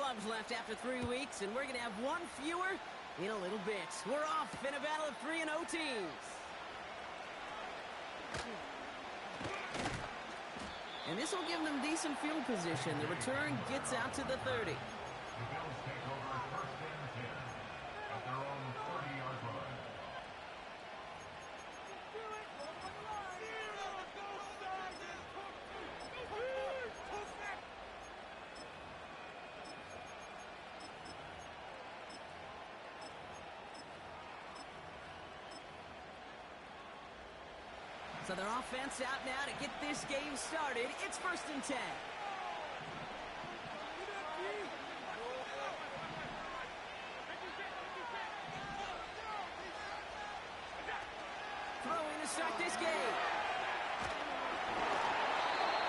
clubs left after 3 weeks, and we're going to have one fewer in a little bit. We're off in a battle of 3-0 teams. And this will give them decent field position. The return gets out to the 30. The Bills take over first and 10 at their own 40-yard line. So their offense out now to get this game started. It's first and 10. Throwing to start this game.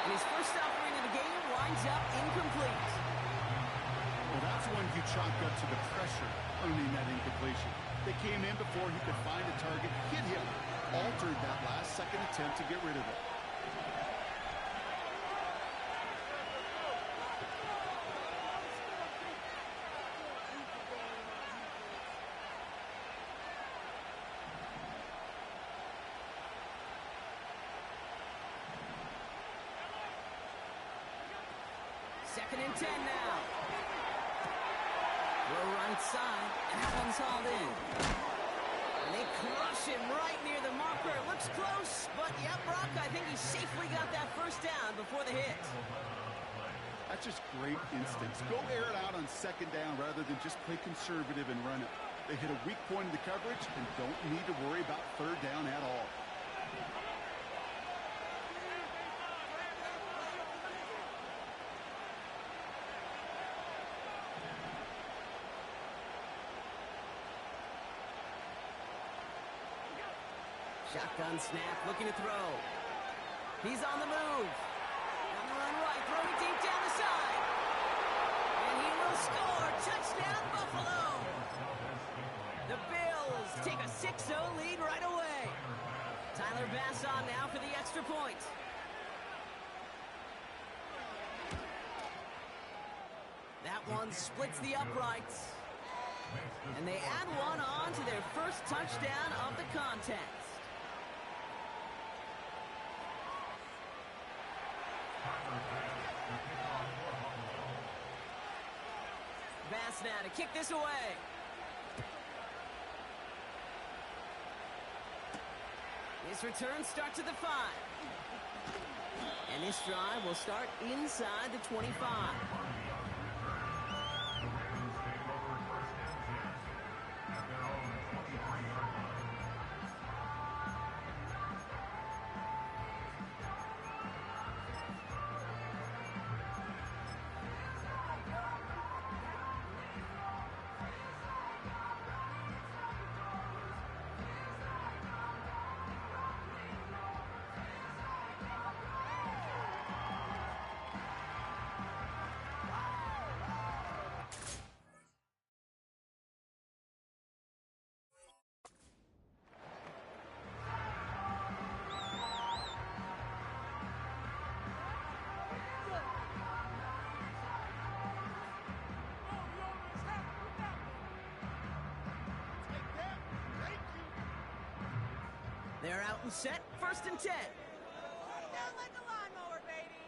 And his first offering of the game winds up incomplete. Well, that's one you chalked up to the pressure earning that incompletion. They came in before he could find a target, hit him, altered that last second attempt to get rid of it. Second and 10 now. Throw right side, and that one's hauled in. And they crush him right near the marker. Looks close, but yeah, Brock, I think he safely got that first down before the hit. That's just great instincts. Go air it out on second down rather than just play conservative and run it. They hit a weak point in the coverage and don't need to worry about third down at all. Shotgun snap, looking to throw. He's on the move. On the run right, throwing deep down the side. And he will score. Touchdown, Buffalo. The Bills take a 6-0 lead right away. Tyler Bass on now for the extra point. That one splits the uprights. And they add one on to their first touchdown of the contest. Bass now to kick this away. This return starts at the 5. And this drive will start inside the 25. They're out and set, first and 10. Down like a lawnmower, baby.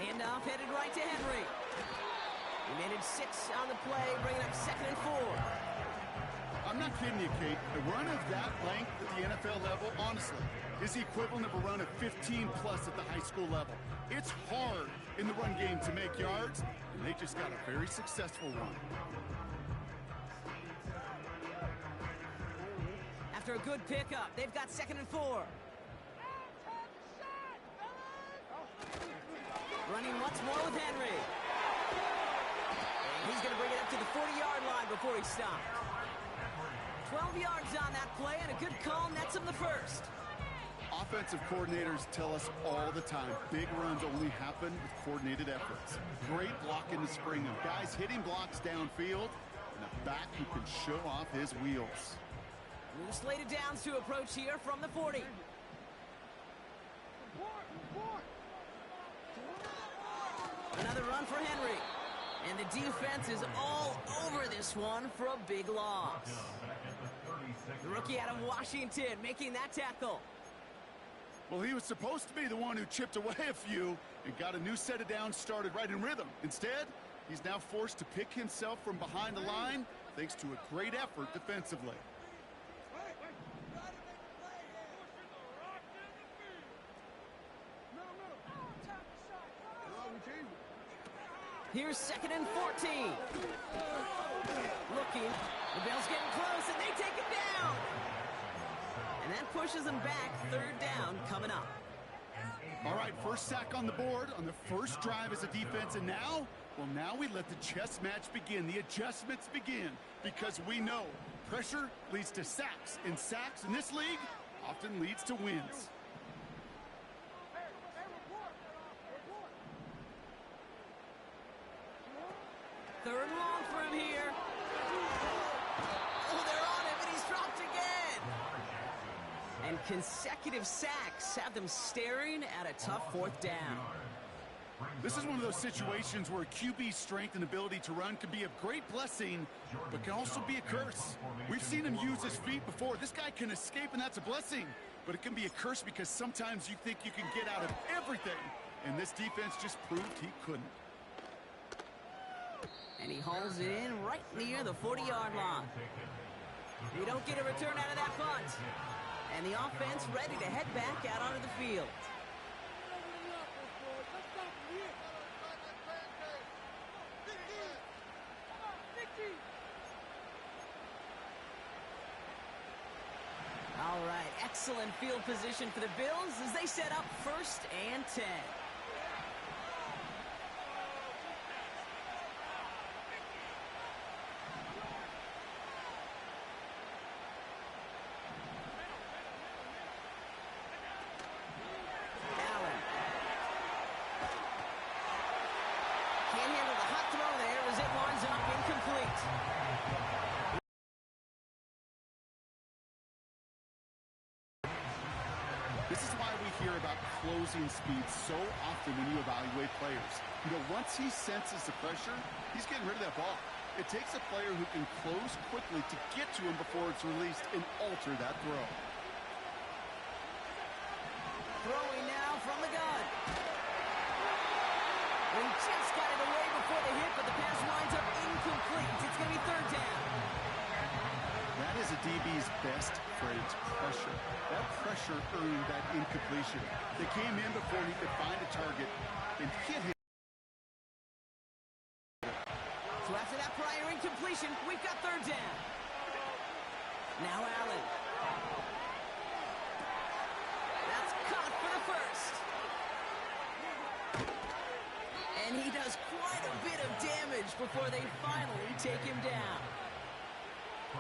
Handoff headed right to Henry. He managed 6 on the play, bringing up second and 4. I'm not kidding you, Kate. A run of that length at the NFL level, honestly, is the equivalent of a run of 15-plus at the high school level. It's hard in the run game to make yards, and they just got a very successful run. After a good pickup, they've got second and 4. Running once more with Henry. And he's going to bring it up to the 40-yard line before he stops. 12 yards on that play, and a good call nets him the first. Offensive coordinators tell us all the time, big runs only happen with coordinated efforts. Great block in the spring of guys hitting blocks downfield, and a back who can show off his wheels. New slated downs to approach here from the 40. Another run for Henry. And the defense is all over this one for a big loss. The rookie out of Washington making that tackle. Well, he was supposed to be the one who chipped away a few and got a new set of downs started right in rhythm. Instead, he's now forced to pick himself from behind the line thanks to a great effort defensively. Here's 2nd and 14. Looking. The Bills getting close, and they take it down. And that pushes them back. 3rd down coming up. All right, first sack on the board on the first drive as a defense. And now, well, now we let the chess match begin. The adjustments begin because we know pressure leads to sacks. And sacks in this league often leads to wins. Third and long for him here. Oh, they're on him, and he's dropped again. And consecutive sacks have them staring at a tough 4th down. This is one of those situations where QB's strength and ability to run can be a great blessing, but can also be a curse. We've seen him use his feet before. This guy can escape, and that's a blessing. But it can be a curse because sometimes you think you can get out of everything, and this defense just proved he couldn't. And he hauls it in right near the 40-yard line. We don't get a return out of that punt. And the offense ready to head back out onto the field. All right, excellent field position for the Bills as they set up 1st and 10. This is why we hear about closing speed so often when you evaluate players. You know, once he senses the pressure, he's getting rid of that ball. It takes a player who can close quickly to get to him before it's released and alter that throw. Throwing now from the gun. He just got it away before the hit, but the pass winds up incomplete. It's going to be 3rd down. That is a DB's best friend, pressure. That pressure earned that incompletion. They came in before he could find a target and hit him. So after that prior incompletion, we've got 3rd down. Now Allen. That's caught for the 1st. And he does quite a bit of damage before they finally take him down.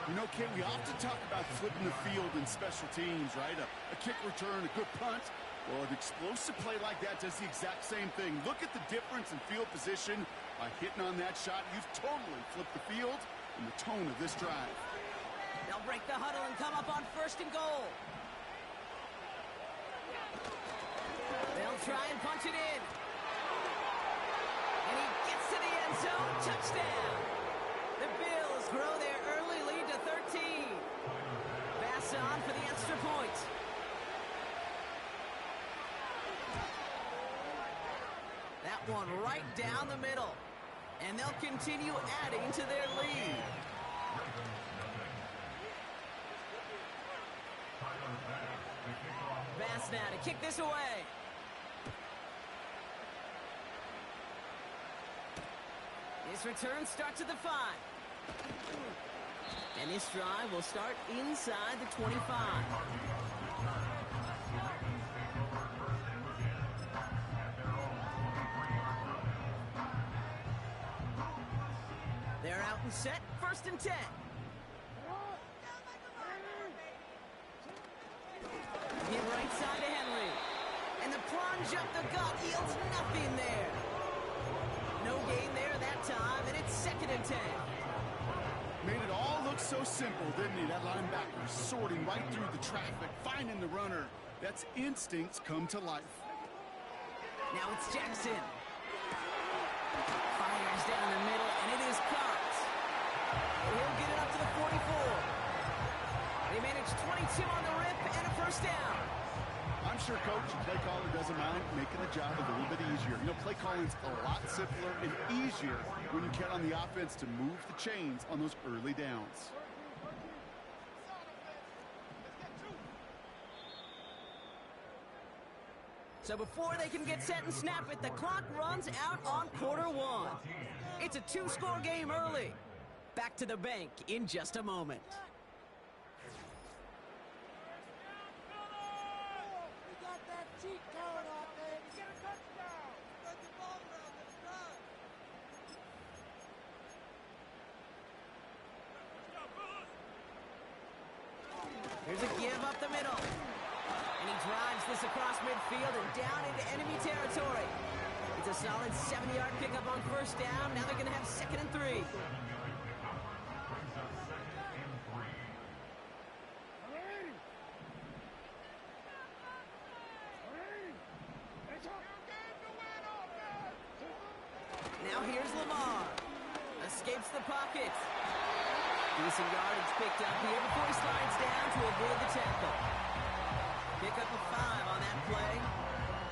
You know, Kate, we often talk about flipping the field in special teams, right? A kick return, a good punt. Well, an explosive play like that does the exact same thing. Look at the difference in field position. By hitting on that shot, you've totally flipped the field and the tone of this drive. They'll break the huddle and come up on 1st and goal. They'll try and punch it in. And he gets to the end zone. Touchdown. The Bills grow their early lead to 13. Pass on for the extra point. That one right down the middle. And they'll continue adding to their lead. Bass now to kick this away. This return starts at the 5. And this drive will start inside the 25. They're out and set, 1st and 10. Get right side to Henry. And the plunge up the gut yields nothing there. No gain there that time, and it's 2nd and 10. Made it all look so simple, didn't he? That linebacker sorting right through the traffic, finding the runner. That's instincts come to life. Now it's Jackson. Fires down the middle, and it is caught. And he'll get it up to the 44. They manage 22 on the rip and a first down. I'm sure coach and play caller doesn't mind making the job a little bit easier. You know, play calling's a lot simpler and easier when you count on the offense to move the chains on those early downs. So before they can get set and snap it, the clock runs out on quarter one. It's a two-score game early. Back to the bank in just a moment. We got that cheat code on, baby. Get a touchdown. Spread the ball around. Let's run. Here's a give up the middle. And he drives this across midfield and down into enemy territory. It's a solid 70-yard pickup on first down. Now they're going to have 2nd and 3. Now here's Lamar. Escapes the pocket. Decent yardage picked up here before he slides down to avoid the tackle. Pick up a 5 on that play.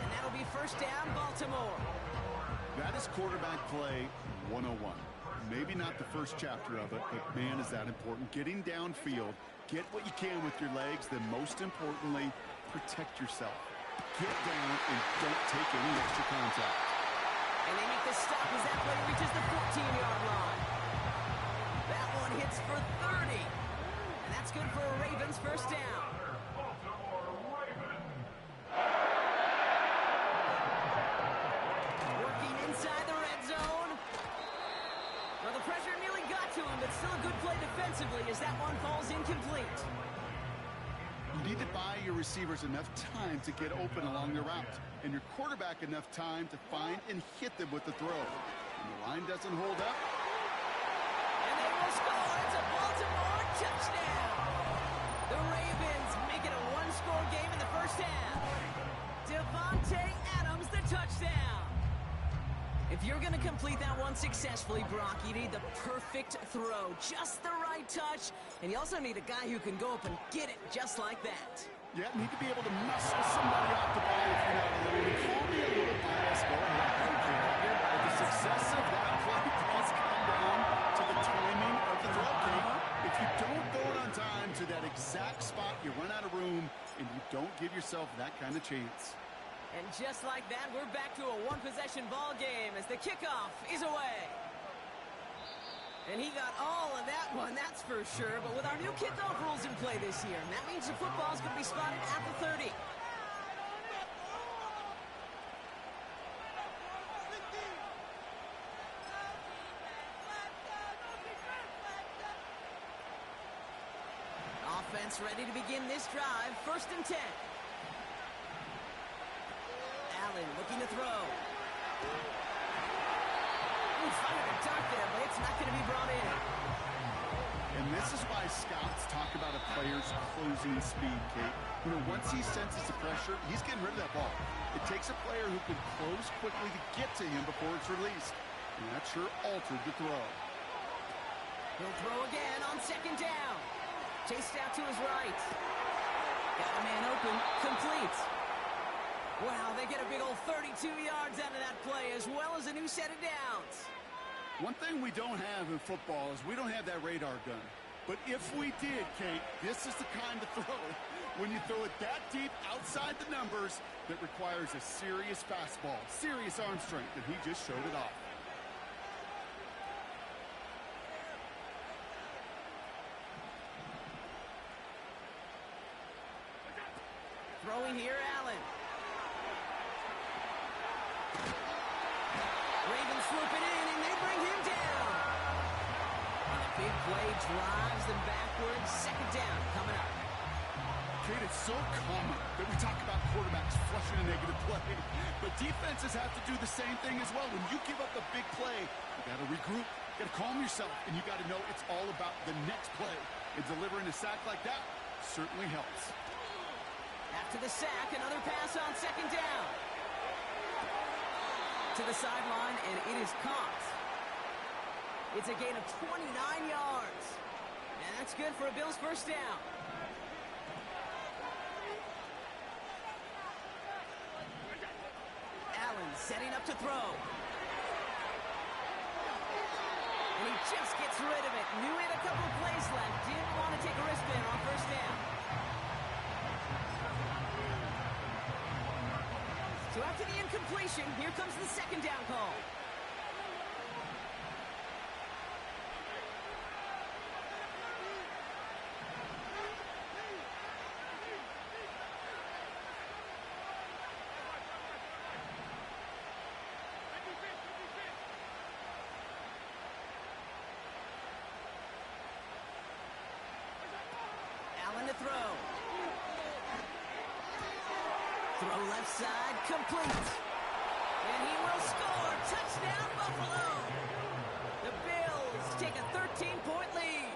And that'll be first down, Baltimore. That is quarterback play 101. Maybe not the first chapter of it, but man, is that important. Getting downfield, get what you can with your legs, then most importantly, protect yourself. Get down and don't take any extra contact. And they make the stop as that play reaches the 14-yard line. That one hits for 30. And that's good for a Ravens first down. Working inside the red zone. Well, the pressure nearly got to him, but still a good play defensively as that one falls incomplete. You need to buy your receivers enough time to get open along the route, and your quarterback enough time to find and hit them with the throw. When the line doesn't hold up, and they will score. It's a Baltimore touchdown. The Ravens make it a one-score game in the first half. Devontae Adams, the touchdown. If you're going to complete that one successfully, Brock, you need the perfect throw, just the right touch, and you also need a guy who can go up and get it just like that. you need to be able to muscle somebody off the ball if you're not alone. Call me a little biased, go ahead. I don't care. But the success of that play does come down to the timing of the throw, Kate. If you don't throw it on time to that exact spot, you run out of room, and you don't give yourself that kind of chance. And just like that, we're back to a one-possession ball game as the kickoff is away. And he got all of that one, that's for sure. But with our new kickoff rules in play this year, that means the football's going to be spotted at the 30. Offense ready to begin this drive. 1st and 10. Allen looking to throw. Fired a dart there, but it's not going to be brought in. And this is why scouts talk about a player's closing speed, Kate. You know, once he senses the pressure, he's getting rid of that ball. It takes a player who can close quickly to get to him before it's released. And that sure altered the throw. He'll throw again on 2nd down. Chased out to his right. Got a man open. Complete. Wow, they get a big old 32 yards out of that play, as well as a new set of downs. One thing we don't have in football is we don't have that radar gun. But if we did, Kate, this is the kind of throw, when you throw it that deep outside the numbers, that requires a serious fastball, serious arm strength, and he just showed it off. Throwing here, Allen. Ravens swoop it in, and they bring him down. And a big play drives them backwards. 2nd down coming up. Kate, it's so common that we talk about quarterbacks flushing a negative play, but defenses have to do the same thing as well. When you give up a big play, you got to regroup, you got to calm yourself, and you got to know it's all about the next play. And delivering a sack like that certainly helps. After the sack, another pass on 2nd down. to the sideline, and it is caught. It's a gain of 29 yards. And that's good for a Bills first down. Allen setting up to throw. And he just gets rid of it. Knew he had a couple of plays left. Didn't want to take a risk there on first down. So after the incompletion, here comes the second down call. Allen to throw. Throw left side, complete. And he will score. Touchdown, Buffalo. The Bills take a 13-point lead.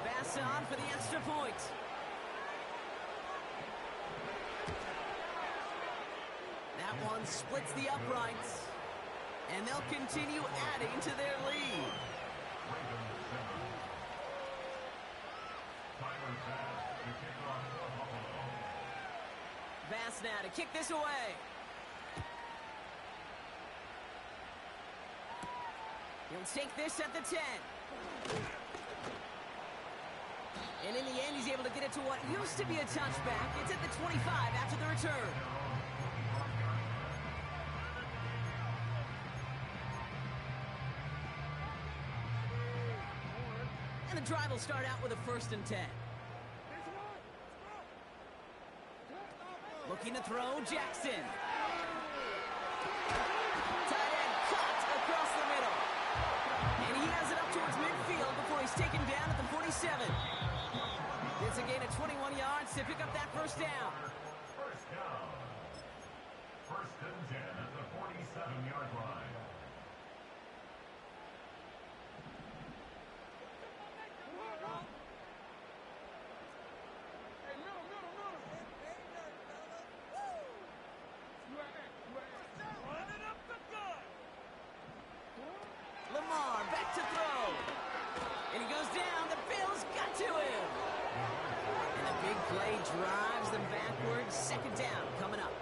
Pass on for the extra point. That one splits the uprights. And they'll continue adding to their lead. Bass now to kick this away. He'll take this at the 10. And in the end, he's able to get it to what used to be a touchback. It's at the 25 after the return. And the drive will start out with a 1st and 10. Looking to throw, Jackson. Tight end cut across the middle. And he has it up towards midfield before he's taken down at the 47. It's a gain of 21 yards to pick up that first down. First down. 1st and 10 at the 47-yard line. Lamar back to throw. And he goes down. The Bills got to him. And a big play drives them backwards. 2nd down coming up.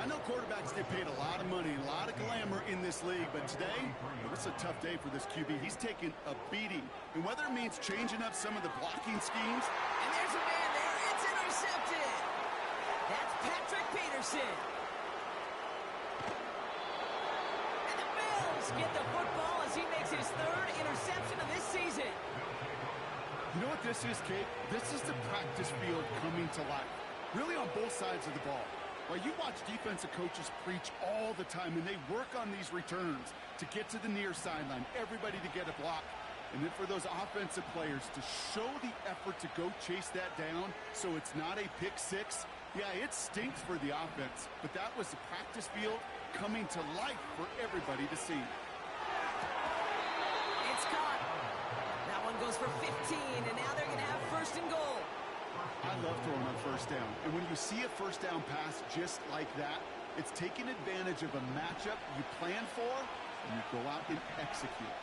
I know quarterbacks get paid a lot of money, a lot of glamour in this league, but today, it was a tough day for this QB. He's taken a beating. And whether it means changing up some of the blocking schemes. And there's a man there. It's intercepted. That's Patrick Peterson. And the Bills get the football as he makes his 3rd interception of this season. You know what this is, Kate? This is the practice field coming to life. Really on both sides of the ball. While you watch defensive coaches preach all the time, and they work on these returns to get to the near sideline, everybody to get a block. And then for those offensive players to show the effort to go chase that down so it's not a pick six, yeah, it stinks for the offense. But that was the practice field coming to life for everybody to see. It's caught. That one goes for 15, and now they're going to have 1st and goal. I love throwing on 1st down. And when you see a 1st down pass just like that, it's taking advantage of a matchup you plan for, and you go out and execute.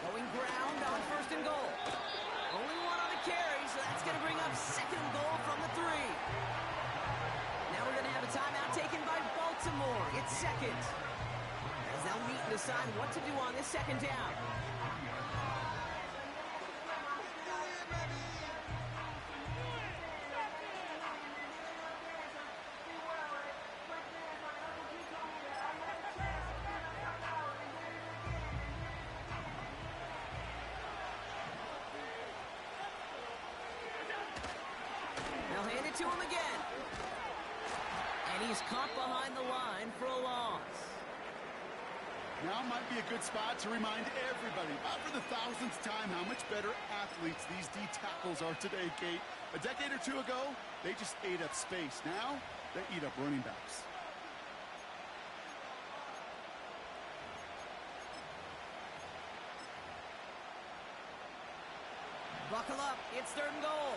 Going ground on 1st and goal. Only one on the carry, so that's going to bring up 2nd and goal from the 3. Now we're going to have a timeout taken by Baltimore. It's 2nd. As they'll meet and decide what to do on this 2nd down. They'll hand it to him again. And he's caught behind the line for a loss. Now might be a good spot to remind everybody, not for the 1000th time, how much better athletes these D tackles are today, Kate. A decade or two ago, they just ate up space. Now, they eat up running backs. Buckle up. It's 3rd and goal.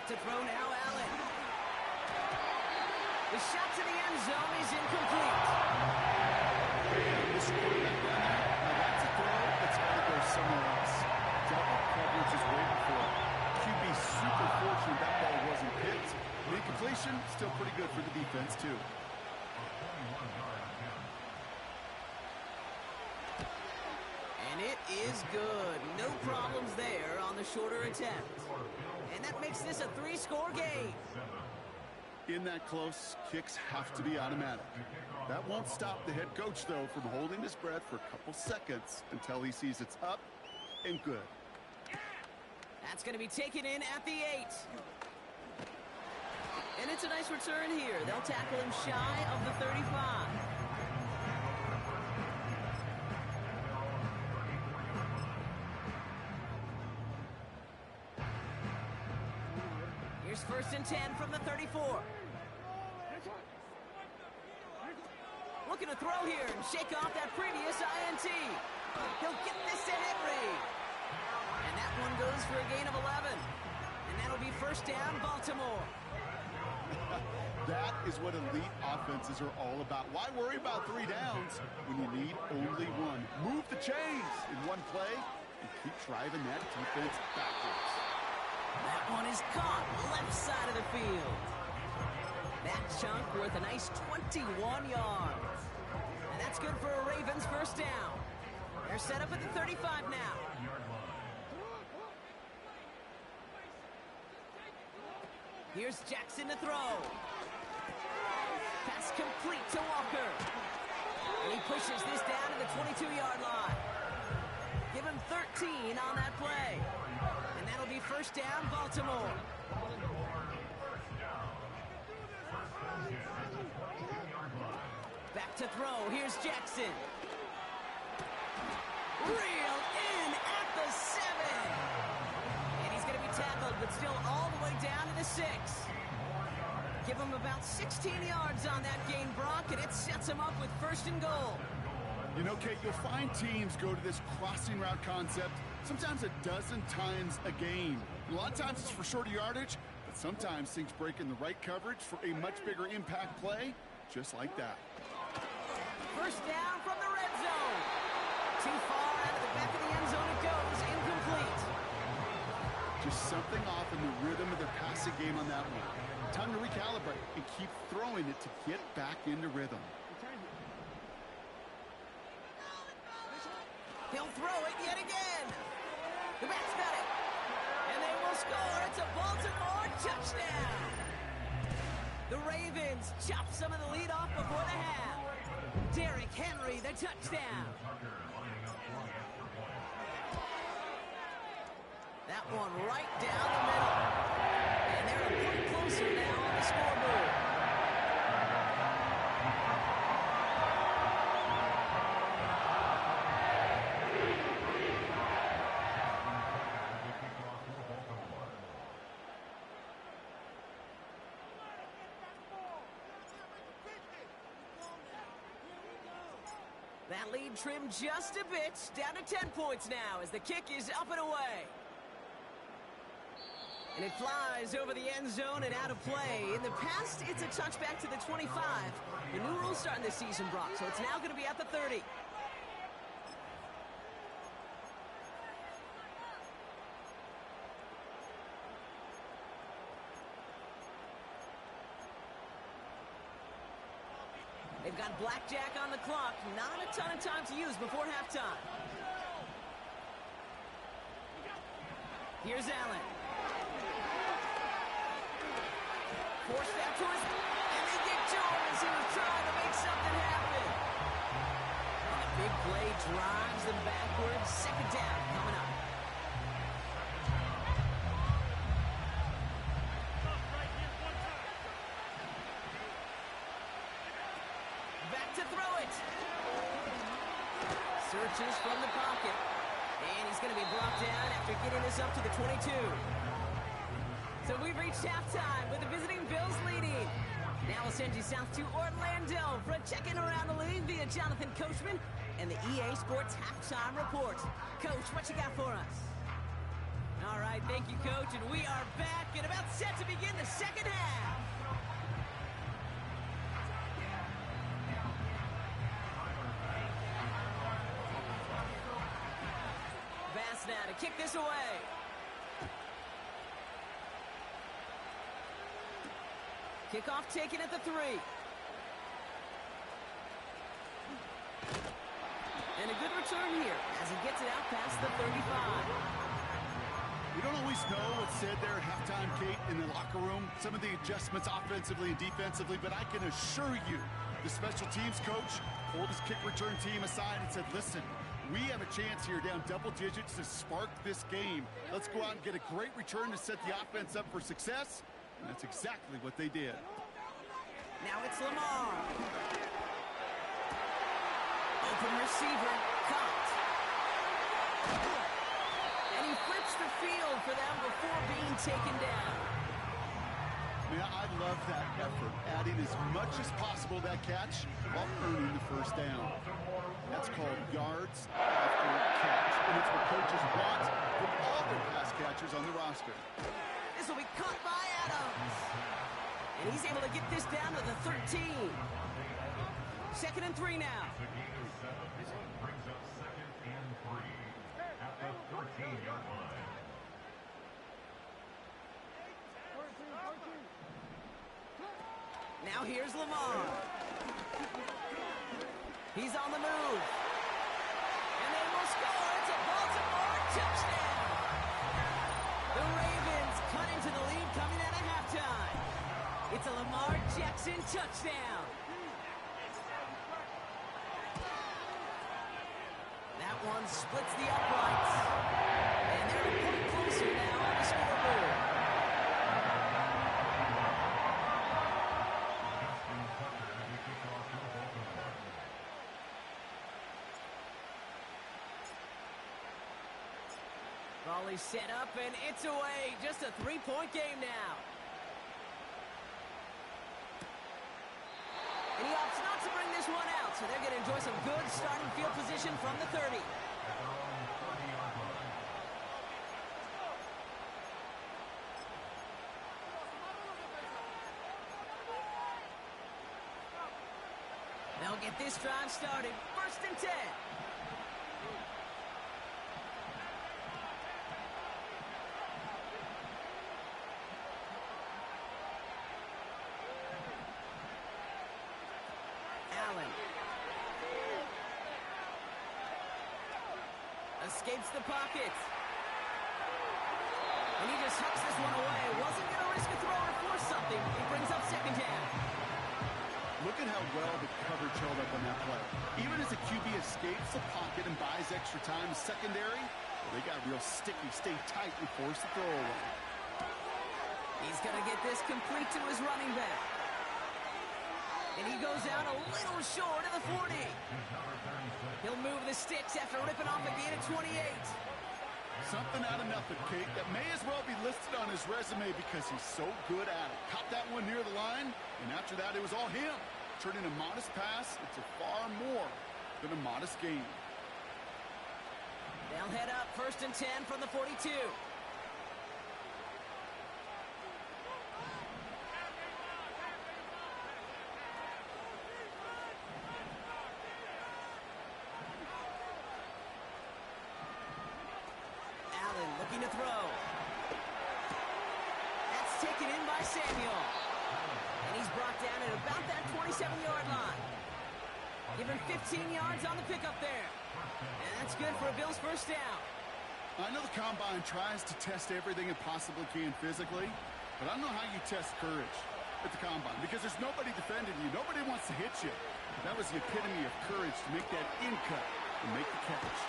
Back to throw now, Allen. The shot to the end zone is incomplete. This quarterback down there, now that's a throw that's got to go somewhere else. Double coverage is waiting for it. QB super fortunate that ball wasn't picked. The incompletion, still pretty good for the defense, too. And it is good. No problems there on the shorter attempt. And that makes this a 3-score game. In that close, kicks have to be automatic. That won't stop the head coach, though, from holding his breath for a couple seconds until he sees it's up and good. That's going to be taken in at the 8. And it's a nice return here. They'll tackle him shy of the 35. Here's 1st and 10 from the 34. Looking to throw here and shake off that previous INT. He'll get this to Henry. And that one goes for a gain of 11. And that'll be 1st down, Baltimore. That is what elite offenses are all about. Why worry about 3 downs when you need only 1? Move the chains in one play and keep driving that defense backwards. That one is caught left side of the field. That chunk worth a nice 21 yards. And that's good for a Ravens 1st down. They're set up at the 35 now. Here's Jackson to throw. Pass complete to Walker. And he pushes this down to the 22-yard line. Give him 13 on that play. And that'll be 1st down, Baltimore. Back to throw. Here's Jackson. Reeled in at the 7. And he's going to be tackled, but still all the way down to the 6. Give him about 16 yards on that gain, Brock, and it sets him up with 1st and goal. You know, Kate, you'll find teams go to this crossing route concept sometimes a dozen times a game. A lot of times it's for shorter yardage, but sometimes things break in the right coverage for a much bigger impact play, just like that. 1st down from the red zone. Too far out of the back of the end zone it goes, incomplete. Just something off in the rhythm of their passing game on that one. Time to recalibrate and keep throwing it to get back into rhythm. He'll throw it yet again. The back's got it. And they will score. It's a Baltimore touchdown. The Ravens chop some of the lead off before the half. Derrick Henry, the touchdown. That one right down the middle. And they're a point closer now on the scoreboard. That lead trimmed just a bit, down to 10 points now as the kick is up and away. And it flies over the end zone and out of play. In the past, it's a touchback to the 25. The new rule starting this season, Brock, so it's now going to be at the 30. They've got blackjack on the clock. Not a ton of time to use before halftime. Here's Allen. Forced that to us, and they get to him as he was trying to make something happen. And a big play drives them backwards. 2nd down coming up. Back to throw it. Searches from the pocket. And he's going to be brought down after getting this up to the 22. So we've reached halftime with the visiting Bills leading. Now we'll send you south to Orlando for a check-in around the league via Jonathan Coachman and the EA Sports Halftime Report. Coach, what you got for us? All right, thank you, Coach. And we are back and about set to begin the second half. Bass now to kick this away. Kickoff taken at the 3. And a good return here as he gets it out past the 35. We don't always know what's said there at halftime, Kate, in the locker room. Some of the adjustments offensively and defensively, but I can assure you the special teams coach pulled his kick return team aside and said, listen, we have a chance here down double digits to spark this game. Let's go out and get a great return to set the offense up for success. And that's exactly what they did. Now it's Lamar. Open receiver, caught. And he flips the field for them before being taken down. Man, I love that effort, adding as much as possible to that catch while earning the first down. That's called yards after catch. And it's what coaches want from all their pass catchers on the roster. This will be caught by Adams. And he's able to get this down to the 13. 2nd and 3 now. The gain of 7. This brings up 2nd and 3 at the 13-yard line. Now here's Lamar. He's on the move. And they will score. It's a Baltimore touchdown. The Ravens cut into the lead coming out of halftime. It's a Lamar Jackson touchdown. That one splits the uprights. And they're a point closer now on the scoreboard. Raleigh set up, and it's away. Just a 3-point game now. And he opts not to bring this one out, so they're going to enjoy some good starting field position from the 30. They'll get this drive started. 1st and 10. Escapes the pocket. And he just hucks this one away. Wasn't going to risk a throw or force something. He brings up 2nd down. Look at how well the coverage held up on that play. Even as the QB escapes the pocket and buys extra time secondary, well, they got real sticky, stay tight, and force the throw away. He's going to get this complete to his running back. And he goes out a little short of the 40. He'll move the sticks after ripping off a gain of 28. Something out of nothing, Kate, that may as well be listed on his resume because he's so good at it. Caught that one near the line, and after that, it was all him. Turning a modest pass into far more than a modest gain. They'll head up 1st and 10 from the 42. Looking to throw. That's taken in by Samuel. And he's brought down at about that 27-yard line. Give him 15 yards on the pickup there. And that's good for a Bills first down. I know the Combine tries to test everything it possibly can physically, but I don't know how you test courage at the Combine because there's nobody defending you. Nobody wants to hit you. That was the epitome of courage to make that in cut and make the catch.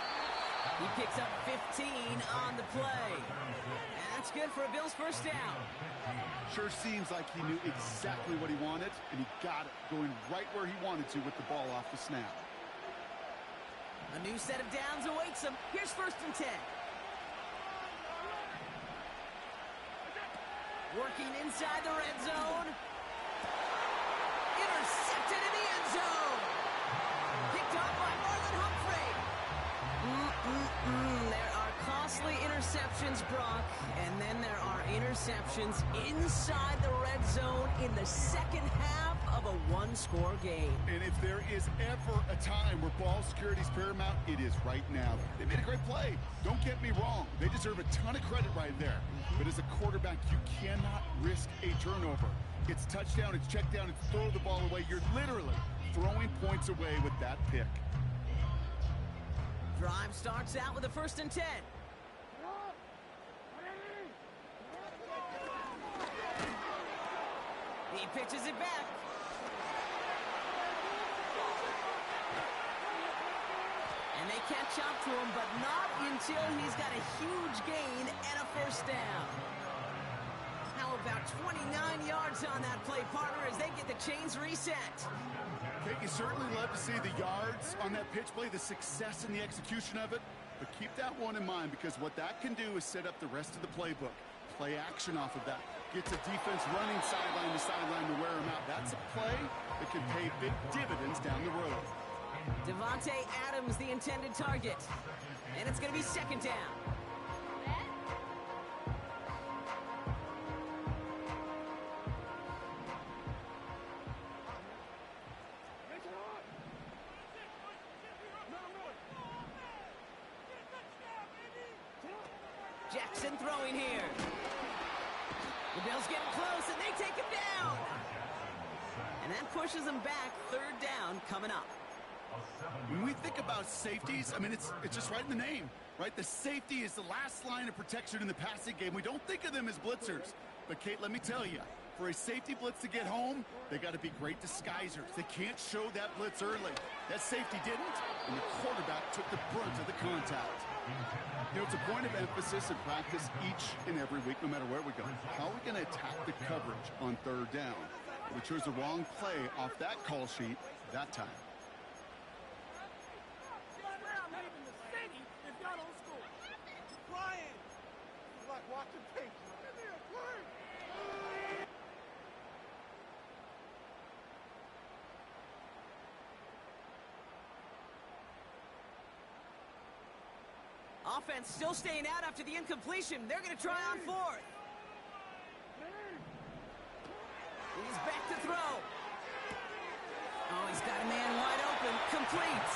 He picks up 15 on the play. And that's good for a Bills first down. Sure seems like he knew exactly what he wanted, and he got it, going right where he wanted to with the ball off the snap. A new set of downs awaits him. Here's 1st and 10. Working inside the red zone. Intercepted in the end zone. Picked up by Marlon Humphrey. There are Mostly interceptions, Brock, and then there are interceptions inside the red zone in the second half of a one-score game. And if there is ever a time where ball security is paramount, it is right now. They made a great play. Don't get me wrong. They deserve a ton of credit right there. But as a quarterback, you cannot risk a turnover. It's touchdown, it's check down, it's throw the ball away. You're literally throwing points away with that pick. Drive starts out with a 1st and 10. He pitches it back. And they catch up to him, but not until he's got a huge gain and a 1st down. How about 29 yards on that play, partner, as they get the chains reset. Okay, you certainly love to see the yards on that pitch play, the success in the execution of it. But keep that one in mind, because what that can do is set up the rest of the playbook. Play action off of that. Gets a defense running sideline to sideline to wear them out. That's a play that can pay big dividends down the road. Devontae Adams, the intended target. And it's going to be 2nd down. Jackson throwing here. The Bills getting close, and they take him down. And that pushes him back. 3rd down coming up. When we think about safeties, I mean, it's just right in the name, right? The safety is the last line of protection in the passing game. We don't think of them as blitzers. But, Kate, let me tell you, for a safety blitz to get home, they got to be great disguisers. They can't show that blitz early. That safety didn't, and the quarterback took the brunt of the contact. You know, it's a point of emphasis in practice each and every week, no matter where we go. How are we going to attack the coverage on 3rd down? We chose the wrong play off that call sheet that time. Offense still staying out after the incompletion. They're going to try on 4th. He's back to throw. Oh, he's got a man wide open. Complete.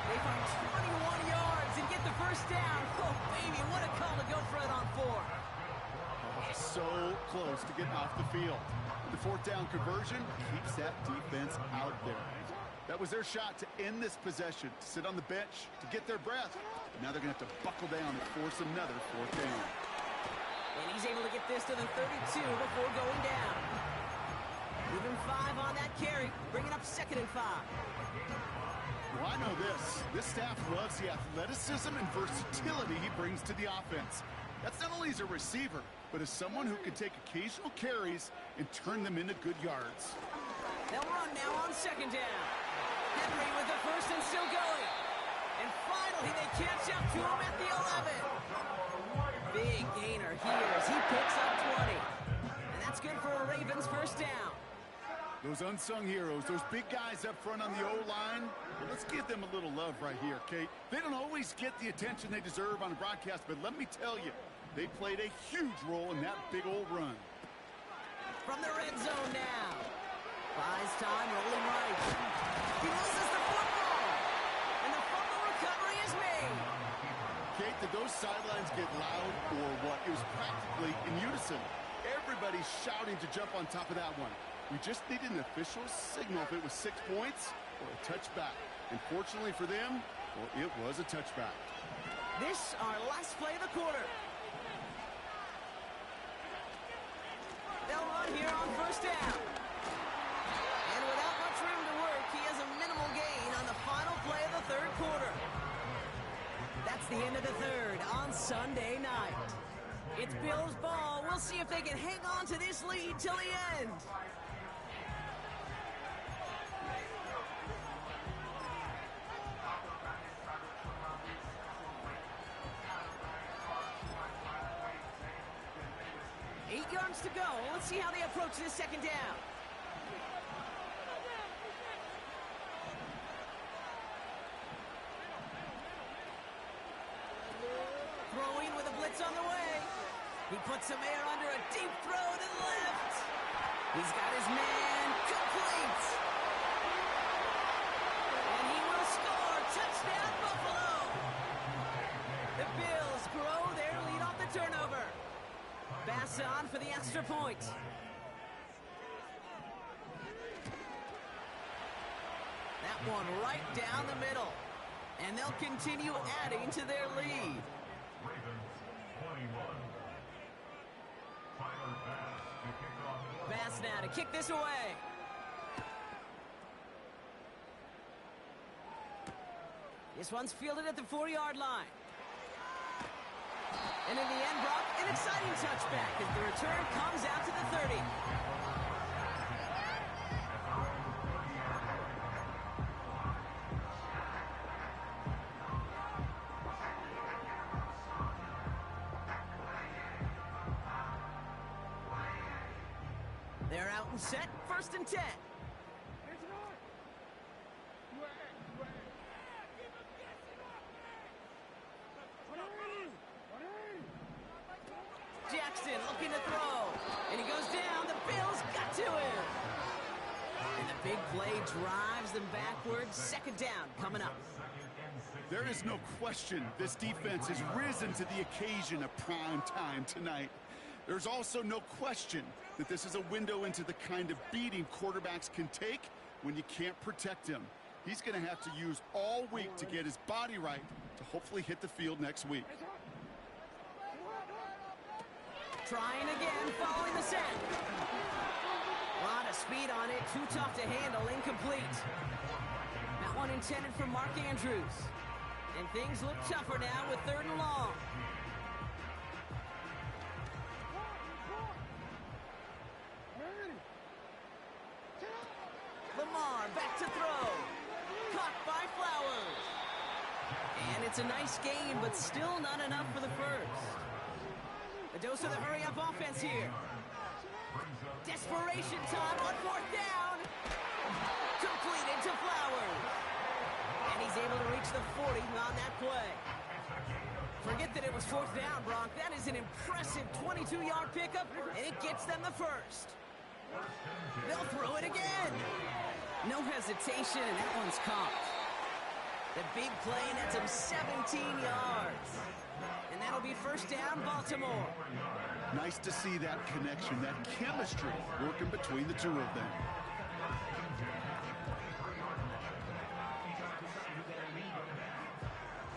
They find 21 yards and get the 1st down. Oh, baby, what a call to go for it on 4th. Oh, so close to getting off the field. The 4th down conversion keeps that defense out there. That was their shot to end this possession, to sit on the bench, to get their breath. Now they're going to have to buckle down and force another 4th down. And he's able to get this to the 32 before going down. Moving 5 on that carry, bringing up 2nd and 5. Well, I know this. This staff loves the athleticism and versatility he brings to the offense. That's not only as a receiver, but as someone who can take occasional carries and turn them into good yards. They'll run now on 2nd down. Henry with the 1st and still going. And finally, they catch up to him at the 11. Big gainer here as he picks up 20. And that's good for a Ravens 1st down. Those unsung heroes, those big guys up front on the O-line, well, let's give them a little love right here, Kate. They don't always get the attention they deserve on a broadcast, but let me tell you, they played a huge role in that big old run. From the red zone now. Buys time, rolling right. He loses the football. And the fumble recovery is made. Kate, did those sidelines get loud or what? It was practically in unison. Everybody's shouting to jump on top of that one. We just needed an official signal if it was 6 points or a touchback. And fortunately for them, well, it was a touchback. This our last play of the quarter. They'll run here on 1st down. And without much room to work, he has a minimal gain on the final play of the 3rd quarter. That's the end of the 3rd on Sunday night. It's Bills ball. We'll see if they can hang on to this lead till the end. To go. Let's see how they approach this 2nd down. Throwing He puts some air under a deep throw to the left. He's got his man complete. And he will score. Touchdown, Buffalo. The Bills grow their lead off the turnover. Bass on for the extra point. That one right down the middle. And they'll continue adding to their lead. Ravens 21. Final pass to kick off. Bass now to kick this away. This one's fielded at the 4-yard line. And in the end, Brock, an exciting touchback as the return comes out to the 30. They're out and set, 1st and 10. Jackson looking to throw, and he goes down. The Bills got to him. And the big play drives them backwards. 2nd down coming up. There is no question this defense has risen to the occasion of prime time tonight. There's also no question that this is a window into the kind of beating quarterbacks can take when you can't protect him. He's going to have to use all week to get his body right to hopefully hit the field next week. Trying again, following the set. A lot of speed on it, too tough to handle, incomplete. That one intended for Mark Andrews. And things look tougher now with 3rd and long. Lamar back to throw. Caught by Flowers. And it's a nice game, but still not enough for the first. A dose of the hurry-up offense here. Desperation time on 4th down. Completed to Flowers. And he's able to reach the 40 on that play. Forget that it was 4th down, Brock. That is an impressive 22-yard pickup, and it gets them the first. They'll throw it again. No hesitation, and that one's caught. The big play nets him 17 yards. And that'll be 1st down, Baltimore. Nice to see that connection, that chemistry working between the two of them.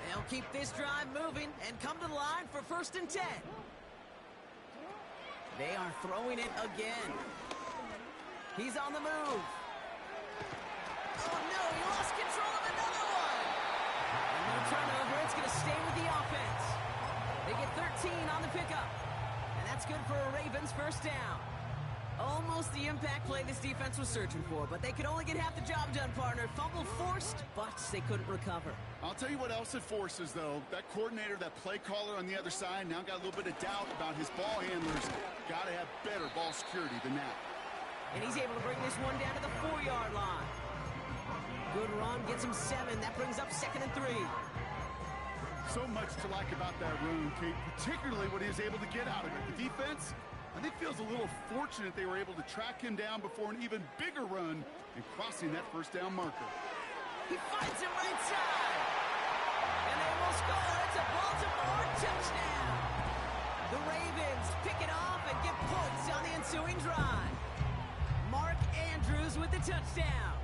They'll keep this drive moving and come to the line for 1st and 10. They are throwing it again. He's on the move. Oh, no, he lost control of another one. And no turnover, it's going to stay with the offense. They get 13 on the pickup. And that's good for a Ravens 1st down. Almost the impact play this defense was searching for, but they could only get half the job done, partner. Fumble forced, but they couldn't recover. I'll tell you what else it forces, though. That coordinator, that play caller on the other side, now got a little bit of doubt about his ball handlers. Got to have better ball security than that. And he's able to bring this one down to the 4-yard line. Good run, gets him 7. That brings up 2nd and 3. So much to like about that run, Kate, particularly what he was able to get out of it. The defense, I think, feels a little fortunate they were able to track him down before an even bigger run and crossing that 1st down marker. He finds him right side. And they will score. It's a Baltimore touchdown. The Ravens pick it off and get points on the ensuing drive. Mark Andrews with the touchdown.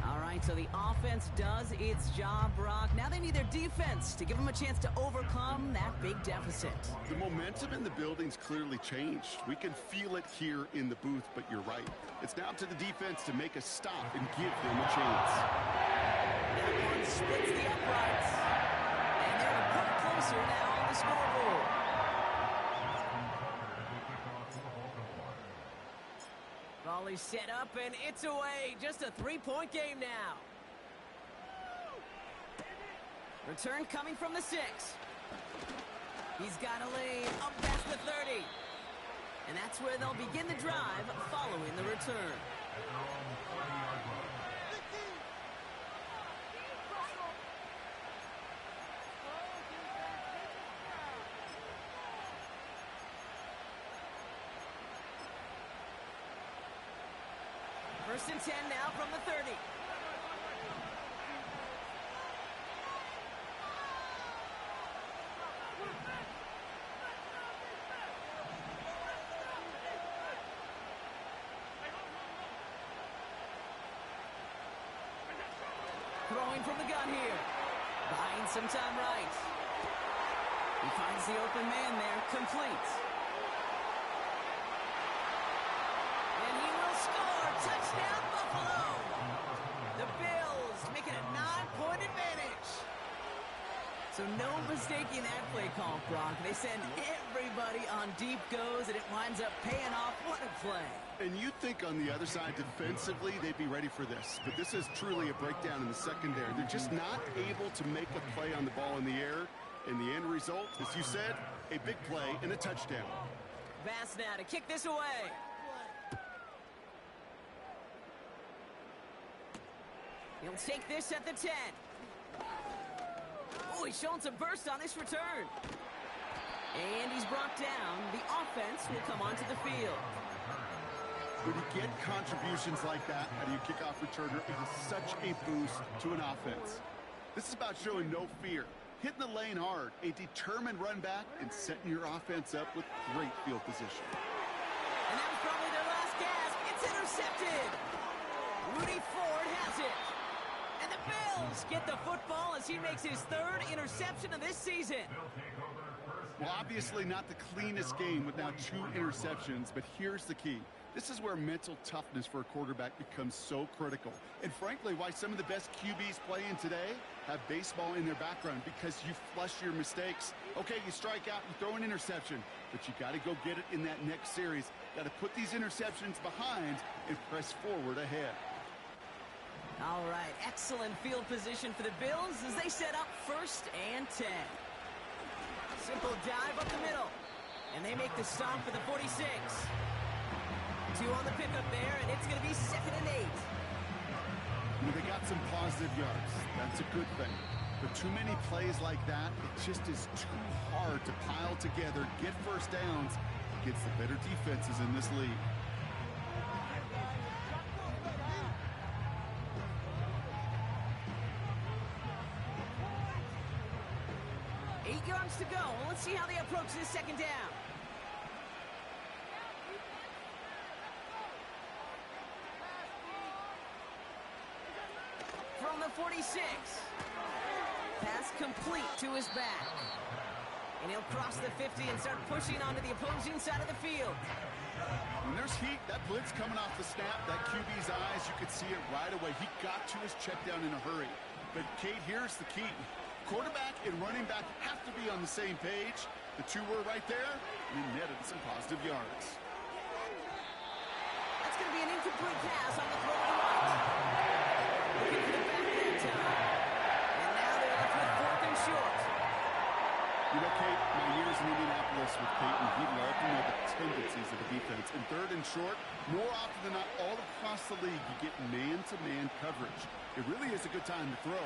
All right, so the offense does its job, Brock. Now they need their defense to give them a chance to overcome that big deficit. The momentum in the building's clearly changed. We can feel it here in the booth, but you're right. It's now to the defense to make a stop and give them a chance. That one splits the uprights. And they're a point closer now on the scoreboard. Volley set up, and it's away. Just a 3-point game now. Return coming from the 6. He's got a lane up past the 30. And that's where they'll begin the drive following the return. First and 10 now from the 30. Throwing from the gun here. Buying some time right. He finds the open man there, complete. And he will score. Touchdown, Buffalo. The Bills make it a 9-point advantage. So no mistaking that play call, Brock. They send everybody on deep goes, and it winds up paying off. What a play. And you'd think on the other side, defensively, they'd be ready for this. But this is truly a breakdown in the secondary. They're just not able to make a play on the ball in the air. And the end result, as you said, a big play and a touchdown. Bass now to kick this away. He'll take this at the 10. Oh, he's showing some burst on this return. And he's brought down. The offense will come onto the field. When you get contributions like that out of your kickoff returner, it is such a boost to an offense. This is about showing no fear, hitting the lane hard, a determined run back, and setting your offense up with great field position. And that was probably their last gasp. It's intercepted. Rudy Ford has it. And the Bills get the football as he makes his third interception of this season. Well, obviously not the cleanest game with now 2 interceptions, but here's the key. This is where mental toughness for a quarterback becomes so critical. And frankly, why some of the best QBs playing today have baseball in their background, because you flush your mistakes. Okay, you strike out, you throw an interception, but you got to go get it in that next series. Got to put these interceptions behind and press forward ahead. All right, excellent field position for the Bills as they set up first and 10. Simple dive up the middle, and they make the stop for the 46. 2 on the pickup there, and it's going to be 2nd and 8. They got some positive yards. That's a good thing. But too many plays like that, it just is too hard to pile together, get first downs against the better defenses in this league. Eight yards to go. Let's see how they approach this second down. From the 46. Pass complete to his back. And he'll cross the 50 and start pushing onto the opposing side of the field. When there's heat, that blitz coming off the snap, that QB's eyes, you could see it right away. He got to his check down in a hurry. But, Kate, here's the key. Quarterback and running back have to be on the same page. The 2 were right there, and he netted some positive yards. That's going to be an incomplete pass on the throw to the right. Looking for the back that time. And now they're left with 4th and short. You know, Kate, my years in Indianapolis with Peyton, he loved to know the tendencies of the defense. In 3rd and short, more often than not, all across the league, you get man-to-man coverage. It really is a good time to throw.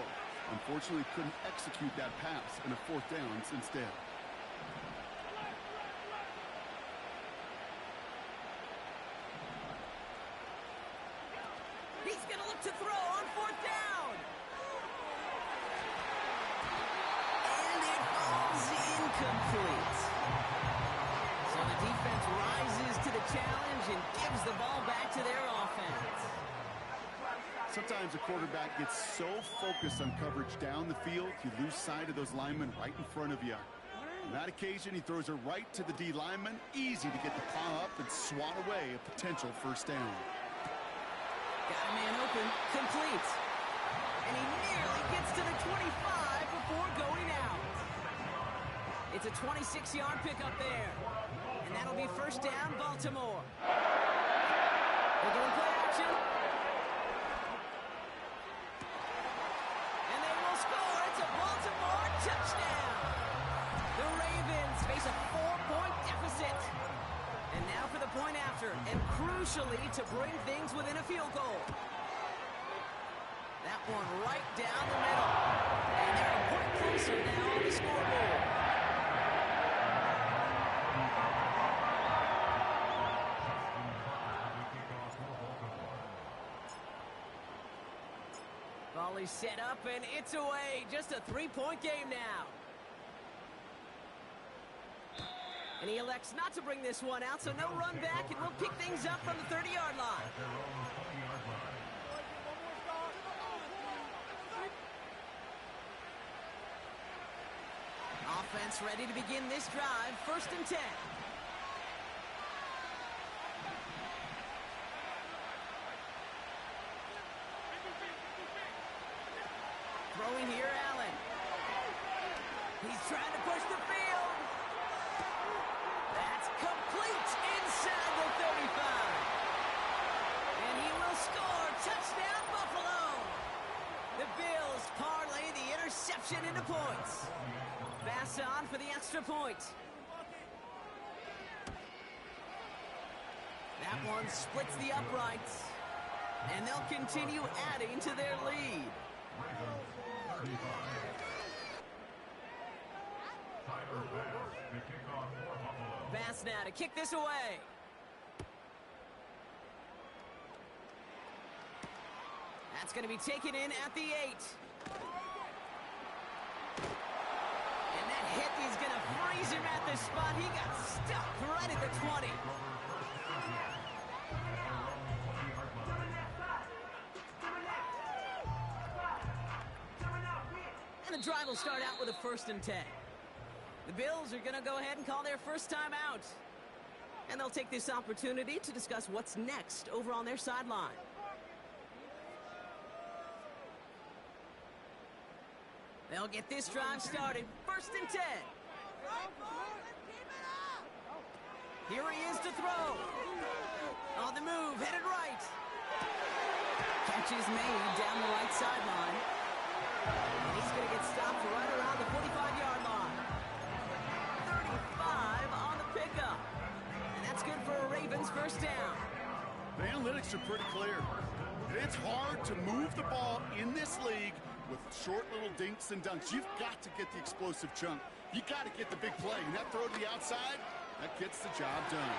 Unfortunately, couldn't execute that pass in a 4th downs instead. He's going to look to throw on 4th down. And it falls incomplete. So the defense rises to the challenge and gives the ball back to their offense. Sometimes a quarterback gets so focused on coverage down the field, you lose sight of those linemen right in front of you. On that occasion, he throws it right to the D lineman. Easy to get the paw up and swat away a potential 1st down. Got a man open, complete. And he nearly gets to the 25 before going out. It's a 26-yard pickup there. And that'll be 1st down, Baltimore. They're doing play action. And they will score. It's a Baltimore touchdown. The Ravens face a 4-point deficit. And now for the point after, and crucially to bring things within a field goal. That one right down the middle. And they're a point closer now on the scoreboard. nicely set up, and it's away. Just a 3-point game now. And he elects not to bring this one out, so no run back, and we'll pick things up from the 30-yard line. At their own 20-yard line. Offense ready to begin this drive. 1st and 10. Throwing here, Allen. He's trying to push the field. That's complete inside the 35. And he will score. Touchdown, Buffalo. The Bills parlay the interception into points. Pass on for the extra point. That one splits the uprights. And they'll continue adding to their lead. Ravens 35. Tyler Bass to kick off for Buffalo. Bass now to kick this away. That's going to be taken in at the 8. And that hit is going to freeze him at the spot. He got stuck right at the 20. And the drive will start out with a 1st and 10. The Bills are going to go ahead and call their first time out. And they'll take this opportunity to discuss what's next over on their sideline. They'll get this drive started. 1st and 10. Here he is to throw. On the move, headed right. Catch is made down the right sideline. And he's going to get stopped right around the 45-yard line. 35 on the pickup. And that's good for a Ravens first down. The analytics are pretty clear. It's hard to move the ball in this league with short little dinks and dunks. You've got to get the explosive chunk. You got to get the big play. And that throw to the outside, that gets the job done.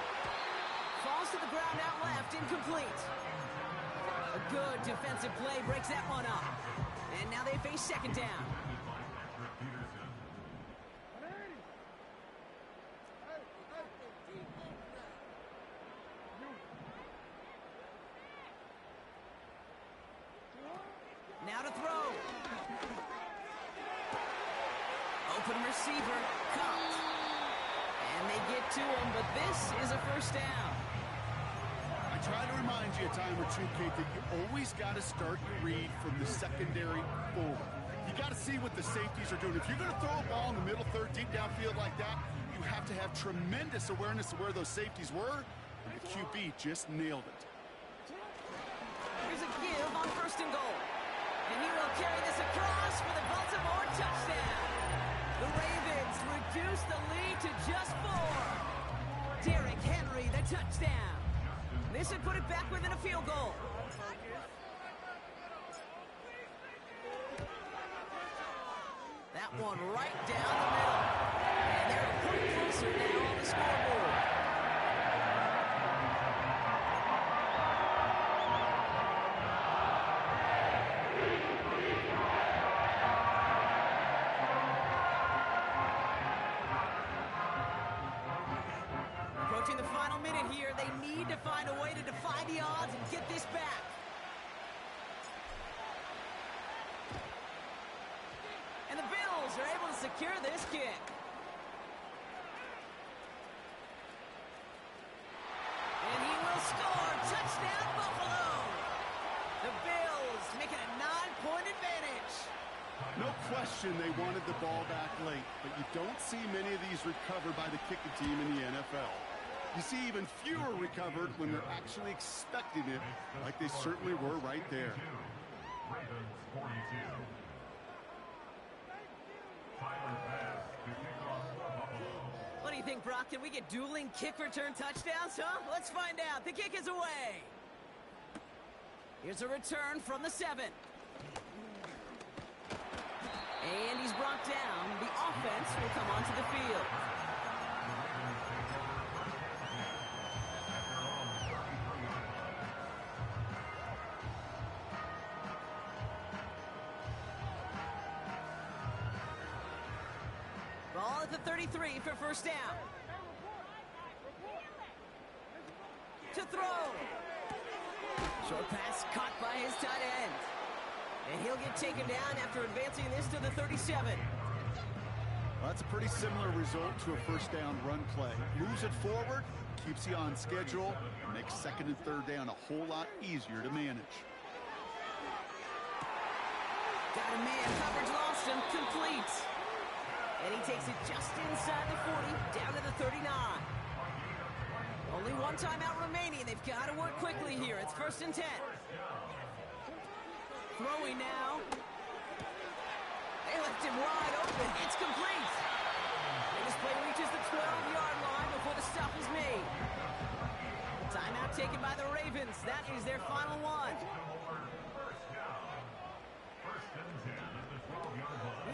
Falls to the ground out left, incomplete. A good defensive play breaks that one up. And now they face 2nd down. Now to throw. Open receiver, caught. And they get to him, but this is a first down. I try to remind you a time or two, Kate, that you always got to start your read from the secondary forward. You got to see what the safeties are doing. If you're going to throw a ball in the middle third, deep downfield like that, you have to have tremendous awareness of where those safeties were, and the QB just nailed it. Here's a give on 1st and goal. And he will carry this across for the Baltimore touchdown. The Ravens reduce the lead to just 4. Derrick Henry, the touchdown. This would put it back within a field goal. That one right down the middle. And they're a point closer now on the scoreboard. Approaching the final minute here, they need to find a way to defy the odds and get this back. And the Bills are able to secure this kick. And he will score. Touchdown, Buffalo. The Bills make it a 9-point advantage. No question they wanted the ball back late, but you don't see many of these recovered by the kicking team in the NFL. You see even fewer recovered when they're actually expecting it, like they certainly were right there. Ravens 42. Tyler Bass to kick off for Buffalo. What do you think, Brock? Can we get dueling kick return touchdowns, huh? Let's find out. The kick is away. Here's a return from the 7. And he's brought down. The offense will come onto the field. at the 33 for first down. To throw. Short pass caught by his tight end. And he'll get taken down after advancing this to the 37. Well, that's a pretty similar result to a first down run play. Moves it forward, keeps you on schedule, and makes second and third down a whole lot easier to manage. Got a man, coverage lost him, complete. And he takes it just inside the 40, down to the 39. Only one timeout remaining. They've got to work quickly here. It's first and 10. Throwing now. They left him wide open. It's complete. And this play reaches the 12-yard line before the stop is made. Timeout taken by the Ravens. That is their final one.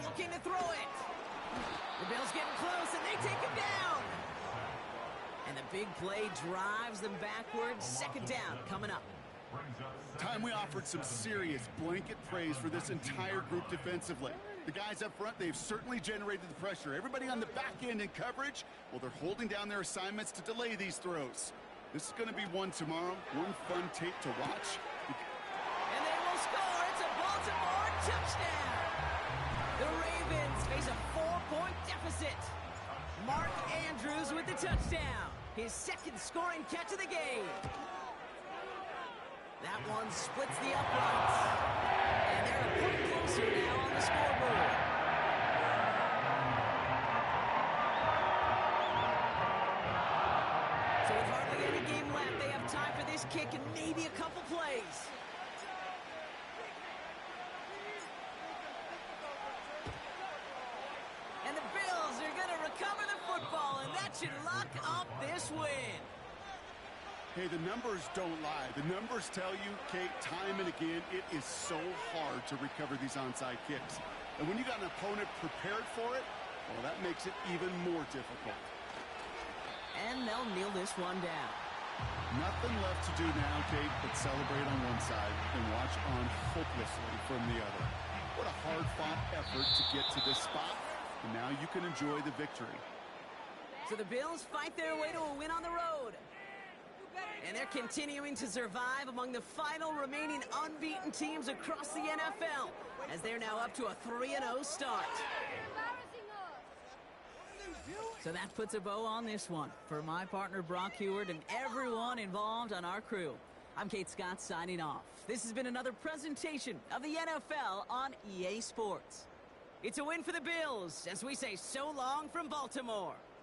Looking to throw it. The Bills getting close, and they take him down. And the big play drives them backwards. Second down coming up. Time we offered some serious blanket praise for this entire group defensively. The guys up front, they've certainly generated the pressure. Everybody on the back end in coverage, well, they're holding down their assignments to delay these throws. This is going to be one tomorrow, one fun tape to watch. And they will score. It's a Baltimore touchdown. The Ravens face a 4-point deficit. Mark Andrews with the touchdown. His second scoring catch of the game. That one splits the uprights. And they're a point closer now on the scoreboard. So with hardly any game left, they have time for this kick and maybe a couple plays. And the Bills are going to recover the football, and that should lock up this win. Hey, the numbers don't lie. The numbers tell you, Kate, time and again, it is so hard to recover these onside kicks. And when you got an opponent prepared for it, well, that makes it even more difficult. And they'll kneel this one down. Nothing left to do now, Kate, but celebrate on one side and watch on hopelessly from the other. What a hard-fought effort to get to this spot, and now you can enjoy the victory. So the Bills fight their way to a win on the road. And they're continuing to survive among the final remaining unbeaten teams across the NFL, as they're now up to a 3-0 start. So that puts a bow on this one. For my partner Brock Heward and everyone involved on our crew, I'm Kate Scott signing off. This has been another presentation of the NFL on EA Sports. It's a win for the Bills as we say so long from Baltimore.